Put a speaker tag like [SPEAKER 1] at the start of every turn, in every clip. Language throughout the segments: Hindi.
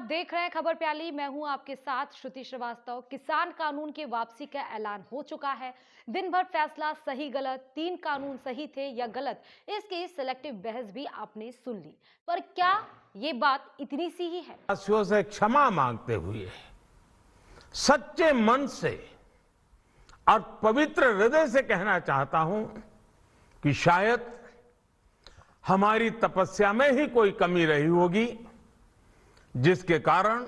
[SPEAKER 1] देख रहे हैं खबर प्याली। मैं हूं आपके साथ श्रुति श्रीवास्तव। किसान कानून की वापसी का ऐलान हो चुका है। दिन भर फैसला सही गलत, 3 कानून सही थे या गलत, इसकी सिलेक्टिव बहस भी आपने सुन ली। पर क्या ये बात इतनी सी ही है?
[SPEAKER 2] देशवासियों से क्षमा मांगते हुए सच्चे मन से और पवित्र हृदय से कहना चाहता हूं कि शायद हमारी तपस्या में ही कोई कमी रही होगी, जिसके कारण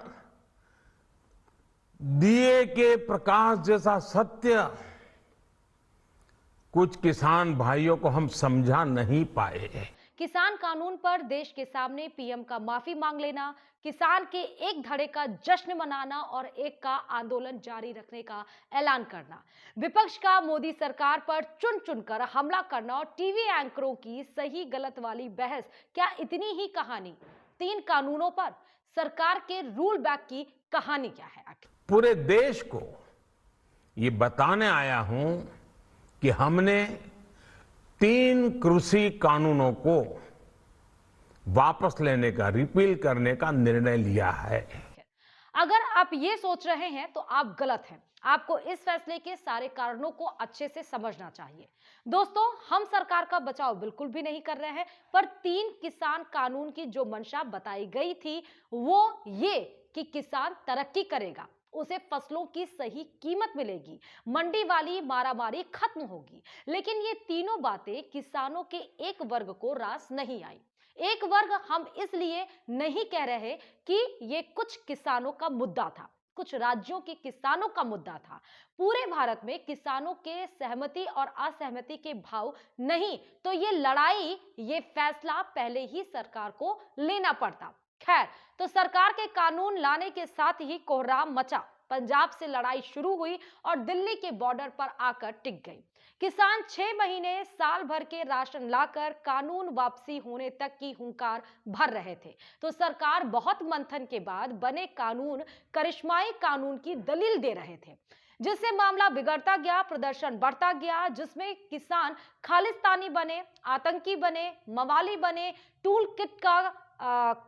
[SPEAKER 2] दिए के प्रकाश जैसा सत्य कुछ किसान भाइयों को हम समझा नहीं पाए।
[SPEAKER 1] किसान कानून पर देश के सामने पीएम का माफी मांग लेना, किसान के एक धड़े का जश्न मनाना और एक का आंदोलन जारी रखने का ऐलान करना, विपक्ष का मोदी सरकार पर चुन चुनकर हमला करना और टीवी एंकरों की सही गलत वाली बहस, क्या इतनी ही कहानी? 3 कानूनों पर सरकार के रूल बैक की कहानी क्या है आखिर?
[SPEAKER 2] पूरे देश को ये बताने आया हूं कि हमने 3 कृषि कानूनों को वापस लेने का, रिपील करने का निर्णय लिया है।
[SPEAKER 1] अगर आप ये सोच रहे हैं तो आप गलत हैं। आपको इस फैसले के सारे कारणों को अच्छे से समझना चाहिए। दोस्तों, हम सरकार का बचाव बिल्कुल भी नहीं कर रहे हैं, पर 3 किसान कानून की जो मंशा बताई गई थी वो ये कि किसान तरक्की करेगा, उसे फसलों की सही कीमत मिलेगी, मंडी वाली मारामारी खत्म होगी। लेकिन ये तीनों बातें किसानों के एक वर्ग को रास नहीं आई। एक वर्ग हम इसलिए नहीं कह रहे कि ये कुछ किसानों का मुद्दा था, कुछ राज्यों के किसानों का मुद्दा था। पूरे भारत में किसानों के सहमति और असहमति के भाव नहीं, तो ये लड़ाई, ये फैसला पहले ही सरकार को लेना पड़ता। खैर, तो सरकार के कानून लाने के साथ ही कोहराम मचा। पंजाब से लड़ाई शुरू हुई और दिल्ली के बॉर्डर पर आकर टिक गई। किसान 6 महीने, साल भर के राशन लाकर कानून वापसी होने तक की हुंकार भर रहे थे, तो सरकार बहुत मंथन के बाद बने कानून करिश्माई कानून की दलील दे रहे थे, जिससे मामला बिगड़ता गया, प्रदर्शन बढ़ता गया, जिसमें किसान खालिस्तानी बने, आतंकी बने, मवाली बने, टूल किट का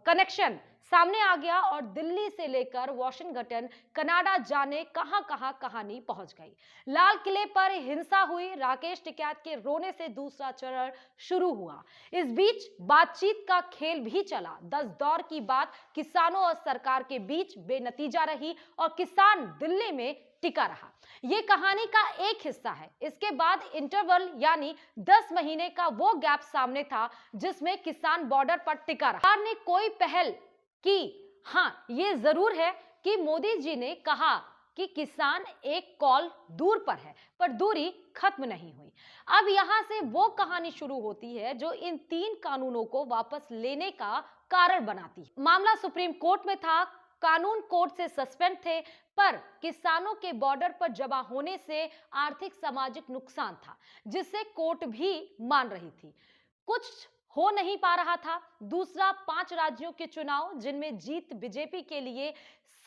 [SPEAKER 1] कनेक्शन सामने आ गया और दिल्ली से लेकर वॉशिंगटन, कनाडा जाने कहां कहां कहानी पहुंच गई। लाल किले पर हिंसा हुई, राकेश टिकैत के रोने से दूसरा चरण शुरू हुआ। इस बीच बातचीत का खेल भी चला। 10 दौर की बात किसानों और सरकार के बीच बेनतीजा रही और किसान दिल्ली में टिका रहा। यह कहानी का एक हिस्सा है। इसके बाद इंटरवल यानी 10 महीने का वो गैप सामने था जिसमें किसान बॉर्डर पर टिका रहा। सरकार ने कोई पहल की, हाँ, ये जरूर है कि मोदी जी ने कहा कि किसान एक कॉल दूर पर है, पर दूरी खत्म नहीं हुई। अब यहां से वो कहानी शुरू होती है जो इन 3 कानूनों को वापस लेने का कारण बनाती है। मामला सुप्रीम कोर्ट में था, कानून कोर्ट से सस्पेंड थे, पर किसानों के बॉर्डर पर जमा होने से आर्थिक सामाजिक नुकसान था, जिससे कोर्ट भी मान रही थी। कुछ हो नहीं पा रहा था। दूसरा, 5 राज्यों के चुनाव, जिनमें जीत बीजेपी के लिए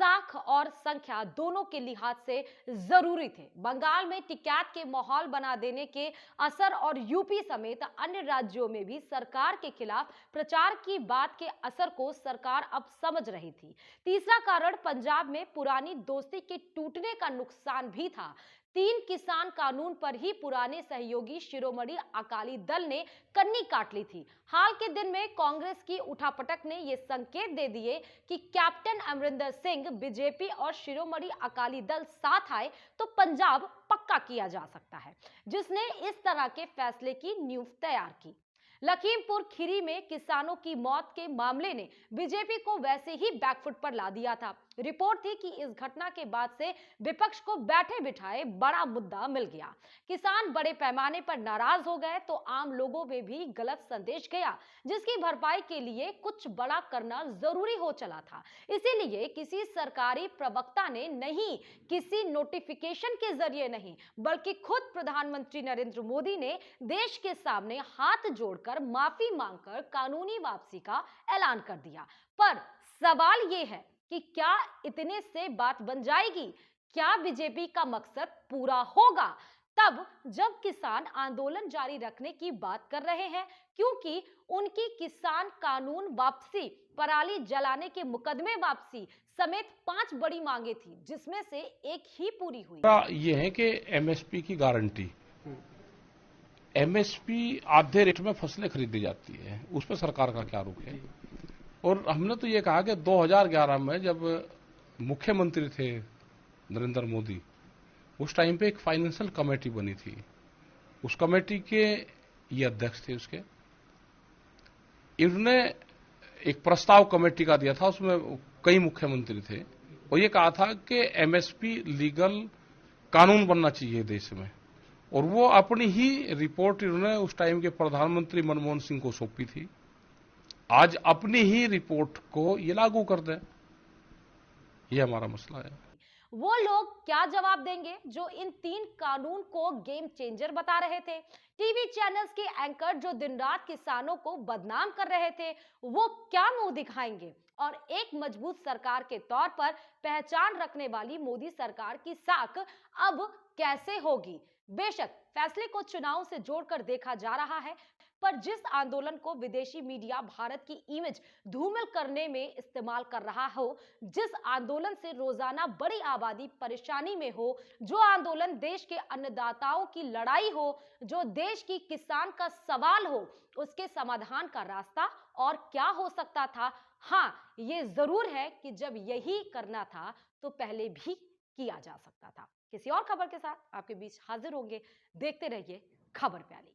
[SPEAKER 1] साख और संख्या दोनों के लिहाज से जरूरी थे। बंगाल में टिकैत के माहौल बना देने के असर और यूपी समेत अन्य राज्यों में भी सरकार के खिलाफ प्रचार की बात के असर को सरकार अब समझ रही थी। तीसरा कारण, पंजाब में पुरानी दोस्ती के टूटने का नुकसान भी था। 3 किसान कानून पर ही पुराने सहयोगी शिरोमणि अकाली दल ने कन्नी काट ली थी। हाल के दिन में कांग्रेस की उठापटक ने यह संकेत दे दिए कि कैप्टन अमरिंदर सिंह, बीजेपी और शिरोमणि अकाली दल साथ आए तो पंजाब पक्का किया जा सकता है, जिसने इस तरह के फैसले की नींव तैयार की। लखीमपुर खीरी में किसानों की मौत के मामले ने बीजेपी को वैसे ही बैकफुट पर ला दिया था। रिपोर्ट थी कि इस घटना के बाद से विपक्ष को बैठे बिठाए बड़ा मुद्दा मिल गया। किसान बड़े पैमाने पर नाराज हो गए तो आम लोगों में भी गलत संदेश गया, जिसकी भरपाई के लिए कुछ बड़ा करना जरूरी हो चला था। इसीलिए किसी सरकारी प्रवक्ता ने नहीं, किसी नोटिफिकेशन के जरिए नहीं, बल्कि खुद प्रधानमंत्री नरेंद्र मोदी ने देश के सामने हाथ जोड़कर माफी मांगकर कानूनी वापसी का ऐलान कर दिया। पर सवाल यह है कि क्या इतने से बात बन जाएगी? क्या बीजेपी का मकसद पूरा होगा? तब जब किसान आंदोलन जारी रखने की बात कर रहे हैं, क्योंकि उनकी किसान कानून वापसी, पराली जलाने के मुकदमे वापसी समेत 5 बड़ी मांगे थी, जिसमें से एक ही पूरी हुई।
[SPEAKER 3] ये है कि एमएसपी की गारंटी, एमएसपी आधे रेट में फसलें खरीदी जाती है, उस पर सरकार का क्या रुख है। और हमने तो ये कहा कि 2011 में जब मुख्यमंत्री थे नरेंद्र मोदी, उस टाइम पे एक फाइनेंशियल कमेटी बनी थी, उस कमेटी के ये अध्यक्ष थे। उसके इन्होंने एक प्रस्ताव कमेटी का दिया था, उसमें कई मुख्यमंत्री थे, और ये कहा था कि एमएसपी लीगल कानून बनना चाहिए देश में। और वो अपनी ही रिपोर्ट इन्होंने उस टाइम के प्रधानमंत्री मनमोहन सिंह को सौंपी थी। आज अपनी ही रिपोर्ट को ये लागू कर दें, ये हमारा मसला है।
[SPEAKER 1] वो लोग क्या जवाब देंगे जो इन 3 कानून को गेम चेंजर बता रहे थे? टीवी चैनल्स के एंकर जो दिन रात किसानों को बदनाम कर रहे थे, वो क्या मुंह दिखाएंगे? और एक मजबूत सरकार के तौर पर पहचान रखने वाली मोदी सरकार की साख अब कैसे होगी? बेशक फैसले को चुनाव से जोड़कर देखा जा रहा है, पर जिस आंदोलन को विदेशी मीडिया भारत की इमेज धूमिल करने में इस्तेमाल कर रहा हो, जिस आंदोलन से रोजाना बड़ी आबादी परेशानी में हो, जो आंदोलन देश के अन्नदाताओं की लड़ाई हो, जो देश की किसान का सवाल हो, उसके समाधान का रास्ता और क्या हो सकता था? हाँ, ये जरूर है कि जब यही करना था तो पहले भी किया जा सकता था। किसी और खबर के साथ आपके बीच हाजिर होंगे। देखते रहिए खबर प्याली।